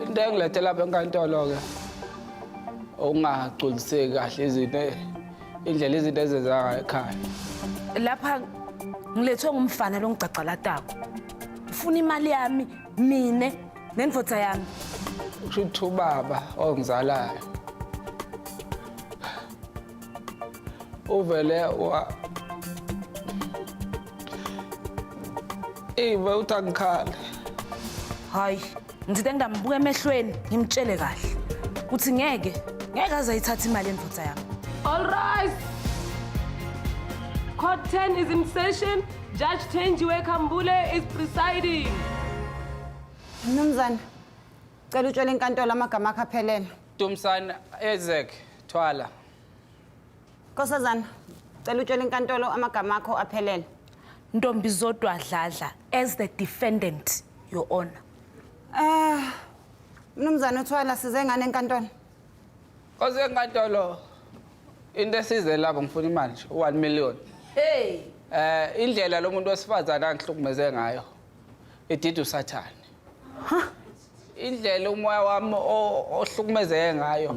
into engilethela lapha enkantolo ke ungagculiseki kahle izinto indlela izinto ezenza ngayo ekhaya. Lapha ngilethwe ngumfana longicacalatayo. Ufuna imali yami mine nendvodza yami. Usho ubaba ongizalayo. Uvele Iwe utangikhala. Hayi, ngizide ngidambuka emehlweni ngimtshele kahle. Uthi ngeke aze ayithathe imali endvodza yami. All right. Court 10 is in session. Judge Thenjiwe Khambule is presiding. Mnumzane, cela utshele inkantolo amagama akho aphelele. Dumsana Ezek Thwala. Nkosazana, cela utshele inkantolo amagama akho aphelele. Ntombi Zodwa Dladla as the defendant, Your Honor. Mnumzane uThwala size ngane enkantolo. Kose enkantolo into esize lapho ngifuna imali nje 1 million. Hey. Indlela lo muntu wesifazana angihlukumeze ngayo edida usathane. Indlela umoya wami ohlukumezeke ngayo.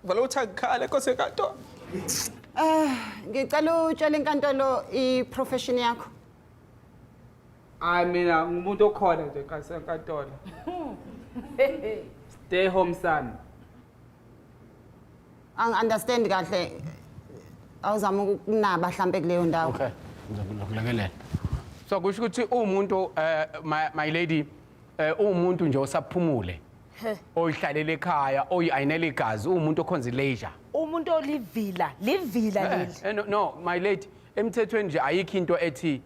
Vele uthi akukhale kose enkantolo. Ngicela utshele inkantolo iprofession yakho. Hayi mina ngumuntu okhona nje enkantolo. Stay home son. Understand kahle. Awuzama ukunaba mhlambe kuleyo ndawo. Okay. Ngizokulekelela. So kusho ukuthi umuntu my lady umuntu nje osaphumule. Oyihlalele ekhaya, oyayinela igazi, umuntu okhonza leisure. Umuntu olivila leli. No, my lady, emthethweni nje ayikho into ethi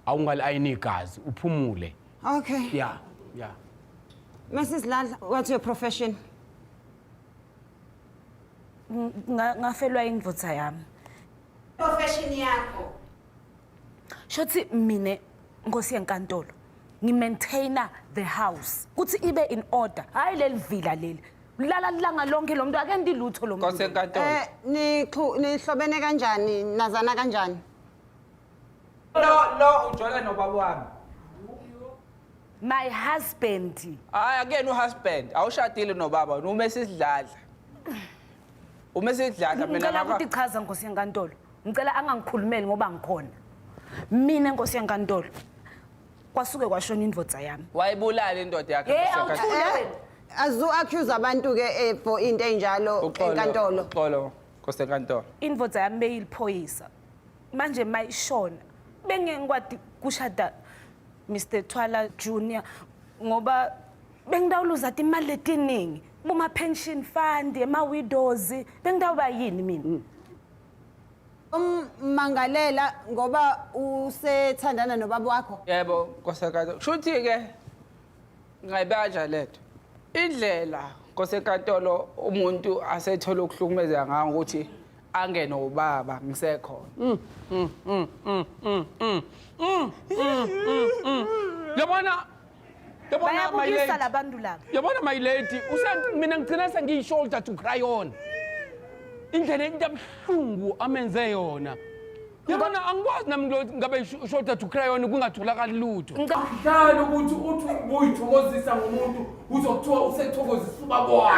awungalayini igazi, uphumule. Okay. Yeah. Mrs. Dladla, what's your profession? Ngafelwa indvodza yami. Profession yakho. Shothi mine Nkosi yenkantolo ngi-maintainer the house kuthi ibe in order hayi leli vila leli lala langa lonke lo muntu akendi lutho lo muntu. Kose enkantolo. Nihlobene kanjani nazana kanjani? Lo ujwayele nobaba wami. My husband. Hayi akuyena uhusband, awushadile nobaba, uMrs. Dladla. uMrs. Dladla mina Ngicela ukuthi chaza Nkosi yenkantolo. Ngicela angangikhulumeli ngoba ngikhona. Mina Nkosi yenkantolo kwasuke kwashona indvodza yami. Wayibulala indoda yakhe enkantolo. Azu accuse abantu ke for into enjalo enkantolo. Uxolo Nkosi enkantolo. Indvodza yami beyiliphoyisa. Manje mayishona. Bengengikwadi kushada Mr. Thwala Junior ngoba bengidawuluza imali letiningi buma pension fund ema widows bengidawuba yini mina. Mangalela ngoba usethandana nobaba wakho. Yebo Nkosi enkantolo. Shuthi ke ngayibeka nje letho. Indlela Nkosi enkantolo umuntu asethola ukuhlukumeza ngayo ukuthi angene ubaba ngisekhona. Yabona my lady. Bayabukisa labantu laba. Yabona my lady, mina ngicina sengiyi-shoulder to cry on. Indlela into abhlungu amenze yona. Yabona angikwazi nami ngabe shoulder to cry on kungatholakali lutho. Hlala ukuthi uyithokozisa ngomuntu uzokuthiwa usethokozisa ubaba wakho.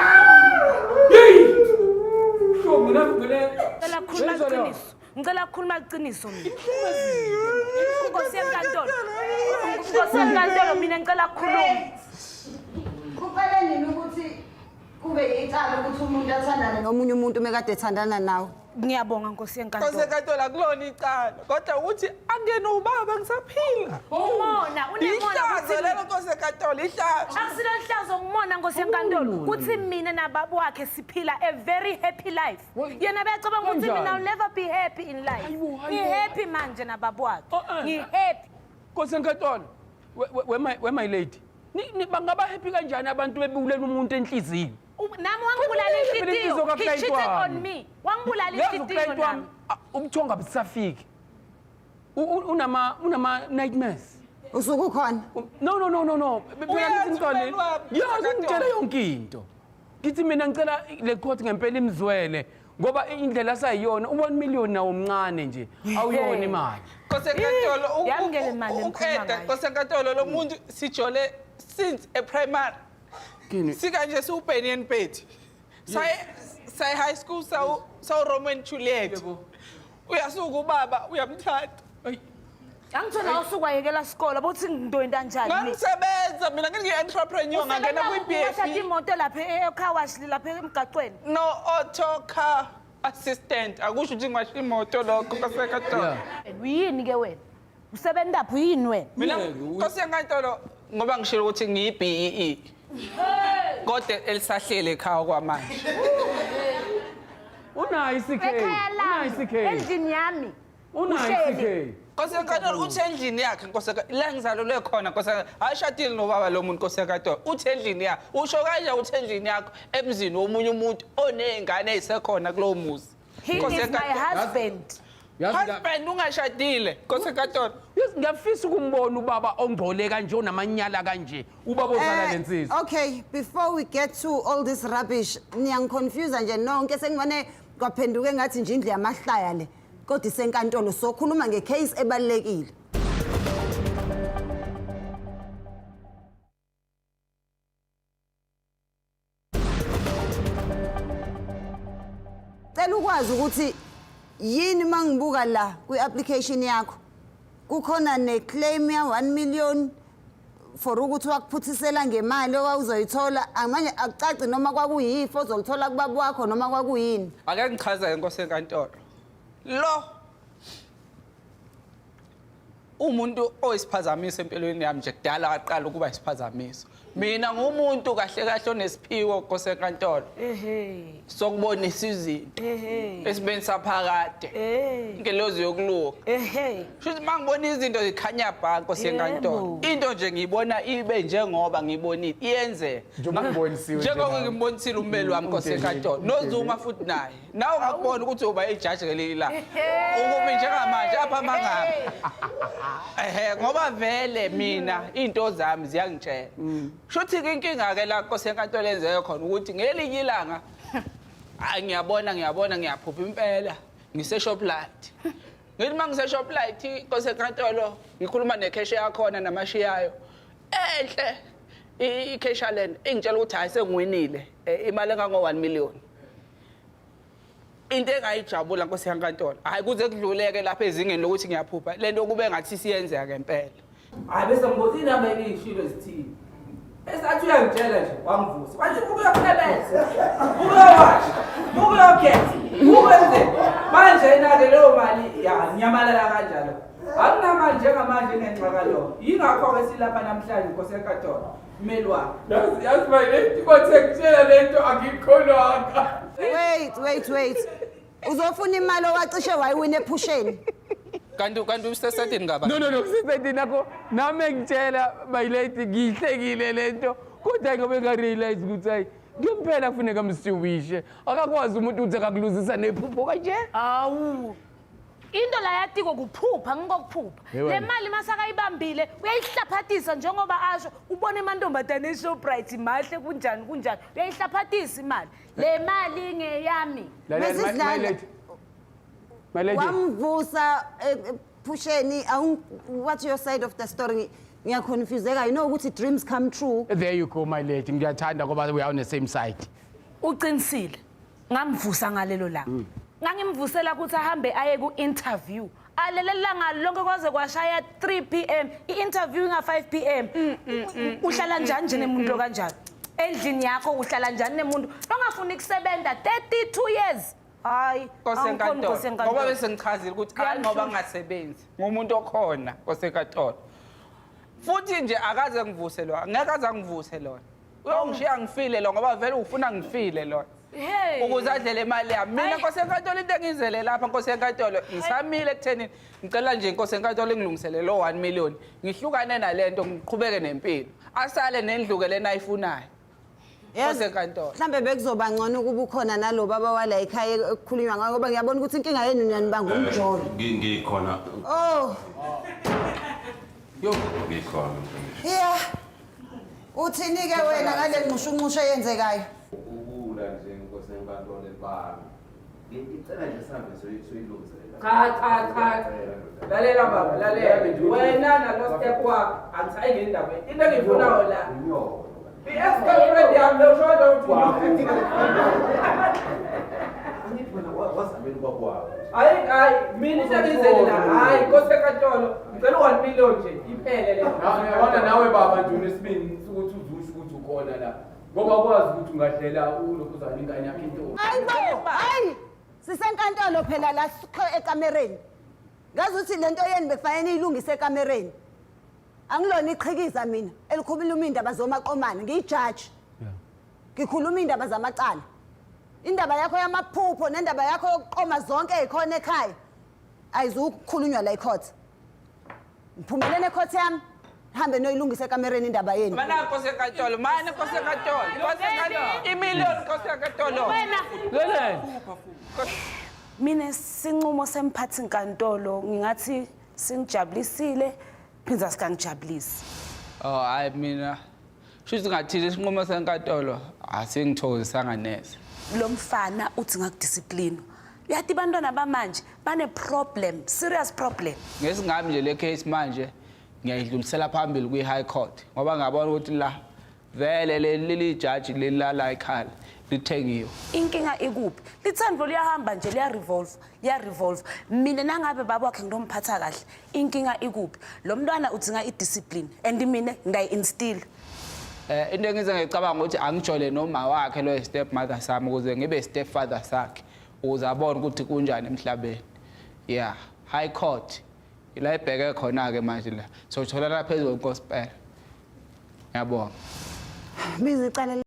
Hey! Sho mina ngicela Ngicela ukukhuluma iqiniso mina. Nkosi yenkantolo. Nkosi yenkantolo mina ngicela ukukhuluma. Kuphele nini ukuthi kube icala ukuthi umuntu athandane nomunye umuntu mekade ethandana nawe? Ngiyabonga Nkosi yenkantolo. Nkosi enkantolo akulona icala kodwa ukuthi angene ubaba ngisaphila. Umona unemona ukuthi lelo Nkosi enkantolo ihlazo. Akusilo ihlazo ngumona Nkosi yenkantolo kuthi mina nababa wakhe siphila a very happy life. Yena bayacabanga ukuthi mina will never be happy in life. Ngi-happy manje nababa wakhe. Ngi-happy. Nkosi enkantolo, we my lady. Bangaba happy kanjani abantu bebulela umuntu enhlizini? Nami wangibulala inhliziyo. He cheated on me. Wangibulala inhliziyo nami. Ubuthonga busafiki. Unama nightmares. Usuku khona? No. Ngitshela yonke into. Ngithi mina ngicela le court ngempela imzwele ngoba indlela sayiyona 1 million nawo omncane nje awuyona imali. Nkosi enkantolo yamngele imali uqeda Nkosi enkantolo lo muntu sijole since primary sika nje siubhenian bed say high school saw Roman Juliet uyasuka ubaba uyamthatha Angithola usukwayekela isikole bothi ngidoyinta kanjani ngisebenza mina ngingi-entrepreneur ngangena Wathatha kwi-BFE imoto lapha ecar wash lapha emgaqweni no auto car assistant akusho ukuthi ngiwasha imoto lokho kasekatolo uyini ke wena usebenzaphi uyini wena mina kosenkantolo ngoba ngishilo ukuthi ngiyi-BEE kodwa elisahlele ekhaya kwamanje unayo isikhe ekhaya unayo lami isikhe endlini yami unayo isikhe kosenkantolo uthi endlini yakhe la ngizalelwe khona ayishadile nobaba lo muntu kosenkantolo uthi endlini yakhe usho kanje uthi endlini yakho emzini womunye umuntu oney'ngane ey'sekhona kulowo muzi he is my husband husband ungashadile kosenkantolo ngiyafisa ukumbona ubaba ongcole kanje onamanyala kanje ubaba ozala lensizwa Okay, before we get to all this rubbish, niyangiconfuse nje nonke sengibone kwaphenduke ngathi nje indlu yamahlaya le. Kodwa isenkantolo sokhuluma ngecase ebalekile. Cela ukwazi ukuthi yini mangibuka la kwi-application yakho kukhona neclaim ya 1 million for ukuthi wakuphuthisela ngemali owawuzoyithola amanye akucaci noma kwakuyifo ozolithola kubaba wakho noma kwakuyini. ake ngichaze nkosenkantolo lo umuntu oyisiphazamiso empilweni yami nje kudala waqala ukuba isiphazamiso mina ngumuntu kahle kahle onesiphiwo kosenkantolo sokubonisa izinto esibeni saphakade ingelozi yokuluka shuthi mangibona izinto zikhanya bha kosenkantolo into nje ngiyibona ibe njengoba ngiyibonile iyenzeka njengoba ngimbonisile ummeli wami kosenkantolo nozuma futhi naye nawe ungakubona ukuthi uba ijaji ngeleli la ukumi njengamanje apha mangapha ngoba vele mina into zami ziyangitshela shuthi inkinga ke la kosenkantolo enzeke khona ukuthi ngelinye ilanga ngiyabona ngiyaphupha impela ngise-Shoprite ngithi mangise-Shoprite kosenkantolo ngikhuluma nekheshe yakhona namashiyayo enhle ikhesha lena ingitshela ukuthi hayi sengiwinile imali engango-1 million into engayijabula nkosenkantolo hayi kuze kudluleke lapha ezingeni lokuthi ngiyaphupha lento kube ngathi siyenzeka ngempela hayi bese ngibuza inamba engiyishilo ezithile esathi uyangitshela nje wangivusa manje ukuyokusebenza ukuyowasha ukuyokhetha ukwenze manje inake leyo mali yanyamalala kanjalo akunamali njengamanje ngenxakalo yingakho-ke silapha namhlanje nkosenkantolo mmeli wami yazi mayileti kothe kutshela lento angikholwanga Wait. Uzofuna imali owacishe wayiwina ephusheni. kanti usesetini ngaba no kusiseti nakho nami engitshela mayileti ngiyihlekile lento kodwa ngobe ngarealize ukuthi hayi ngempela kufuneka msiwishe akakwazi umuntu ukuthi akakuluzisa nephupho kanje awu into la yatiko kuphupha ngikokuphupha le mali masakayibambile uyayihlaphathisa njengoba asho ubone amantombazane eShoprite mahle kunjani uyayihlaphathisa imali le mali ngeyami Mayileti Wamvusa ephusheni what's your side of the story? Ngiyaconfuseka. You know ukuthi dreams come true. there you go mayileti ngiyathanda ngoba we are on the same side uqinisile ngamvusa ngalelo langa ngangimvusela ukuthi ahambe aye ku-interview alelela ngalonke kwaze kwashaya 3 PM i-interview nga 5 PM uhlala njani nje nemuntu okanjalo endlini yakho uhlala njani nemuntu ongafuni ukusebenza 32 years hayi kosenkantolo ngoba bese ngichazile ukuthi hayi ngoba ngingasebenzi ngumuntu okhona kosenkantolo futhi nje akaze ngivuse lona ngeke aze ngivuse lona uyongishiya ngifile lo ngoba vele ufuna ngifile lona ukuze adlele imali yami mina nkosenkantolo into engizele lapha nkosenkantolo ngisamile ekutheni ngicela nje nkosenkantolo engilungisele lo 1 million ngihlukane nalento ngiqhubeke nempilo asale nendluke lena ayifunayo nkosenkantolo mhlambe bekuzoba ngcono ukuba ukhona nalo baba wala ekhaya ekukhulunywa ngakho ngoba ngiyabona ukuthi inkinga yenu nani bangumjolo ngikhona ngikhona yeah uthini ke wena ngale nqushu eyenzekayo ukula nje nkosenkantolo ebami Ngicela nje sihambe soyilungiselela. Cha. Lalela baba, lalela. Wena nalo step wakho angisayi ngendaba. Into engiyifunayo la. I-ex-girlfriend yami lo shoda uthi wazamela ukwakho. hayi mina isebenzele la. Hayi Nkosi enkantolo. Ngicela 1 million nje iphele le. Yabona nawe baba nje unesibini ukuthi uzusho ukuthi ukhona la. Ngoba kwazi ukuthi ungahlela ulokhuzana ingane yakhe intombi. hayi sisenkantolo phela la sikho ekamereni ngazi ukuthi lento yeni bekufanele ilungise ekamereni angilona iqhikiza mina elikhuluma indaba zomaqomane ngiyijaji ngikhuluma indaba zamacala indaba yakho yamaphupho nendaba yakho yokuqoma zonke ezikhona ekhaya ayizukukhulunywa la ecourt ngiphumelele ecourt yami hambe noyilungisa ekamereni indaba yeni Mana Nkosi enkantolo, mana Nkosi enkantolo. Nkosi enkantolo. I-million Nkosi enkantolo. Lele. Mina sinqumo semphathi inkantolo ngingathi singijabulisile phinza sikangijabulisi. Oh hayi mina. Shuthi ngathile isinqumo senkantolo asingithokozisanga neze. Lo mfana uthi ngakudiscipline. Yathi bantwana bamanje bane problem, serious problem. Ngesingami nje le case manje ngiyayidlulisela phambili kwi-high court ngoba ngabona ukuthi la vele leli judge lelala ekhaya lithengiwe. Inkinga ikuphi? Lithandvo liyahamba nje liya-revolve. Mina nangabe baba wakhe ngilomphatha kahle. Inkinga ikuphi? Lo mntwana udzinga i-discipline and mina ngayi-instill. Into engize ngicabanga ukuthi angijole noma wakhe lo step mother sami ukuze ngibe step father sakhe ukuze abone ukuthi kunjani emhlabeni. Yeah, high court. Ila ibheke khona ke manje la. Sothola la phezulu gospel. Ngiyabonga. bizicala